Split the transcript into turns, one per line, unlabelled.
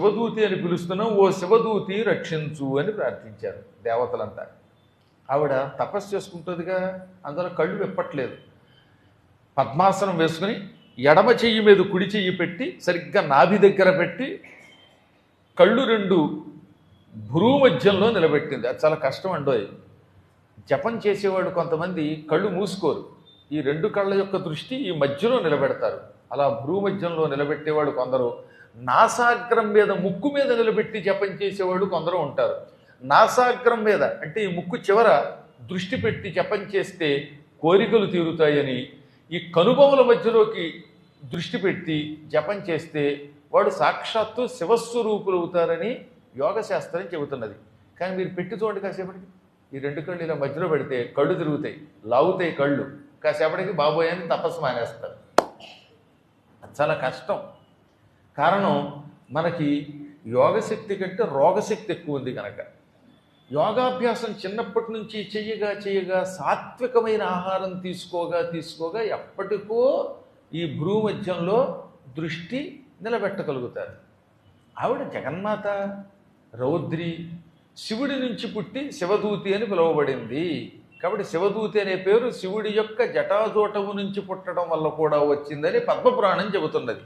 శివదూతి అని పిలుస్తున్నాం, ఓ శివదూతి రక్షించు అని ప్రార్థించారు దేవతలంతా. ఆవిడ తపస్సు చేసుకుంటుందిగా, అందులో కళ్ళు విప్పట్లేదు. పద్మాసనం వేసుకుని ఎడమ చెయ్యి మీద కుడి చెయ్యి పెట్టి సరిగ్గా నాభి దగ్గర పెట్టి కళ్ళు రెండు భ్రూ మధ్యంలో నిలబెట్టింది. అది చాలా కష్టం అండోయ్. జపం చేసేవాడు కొంతమంది కళ్ళు మూసుకోరు, ఈ రెండు కళ్ళ యొక్క దృష్టి ఈ మధ్యలో నిలబెడతారు. అలా భ్రూ మధ్యంలో నిలబెట్టేవాడు కొందరు, నాసాగ్రం మీద ముక్కు మీద నిలబెట్టి జపం చేసేవాడు కొందరు ఉంటారు. నాసాగ్రం మీద అంటే ఈ ముక్కు చివర దృష్టి పెట్టి జపం చేస్తే కోరికలు తీరుతాయని, ఈ కనుబొమల మధ్యలోకి దృష్టి పెట్టి జపం చేస్తే వాడు సాక్షాత్తు శివస్వరూపులు అవుతారని యోగశాస్త్రం చెబుతున్నది. కానీ మీరు పెట్టి చూడండి కాసేపటికి, ఈ రెండు కళ్ళు ఇలా మధ్యలో పెడితే కళ్ళు తిరుగుతాయి, లాగుతాయి కళ్ళు. కాసేపటికి బాబోయ్ అని తపస్సు మానేస్తారు. చాలా కష్టం. కారణం మనకి యోగశక్తి కంటే రోగశక్తి ఎక్కువ ఉంది కనుక. యోగాభ్యాసం చిన్నప్పటి నుంచి చెయ్యగా సాత్వికమైన ఆహారం తీసుకోగా ఎప్పటికో ఈ భ్రూ మధ్యంలో దృష్టి నిలబెట్టగలుగుతారు. ఆవిడ జగన్మాత రౌద్రి, శివుడి నుంచి పుట్టి శివదూతి అని పిలువబడింది. కాబట్టి శివదూతి అనే పేరు శివుడి యొక్క జటాజూటము నుంచి పుట్టడం వల్ల కూడా వచ్చిందని పద్మపురాణం చెబుతున్నది.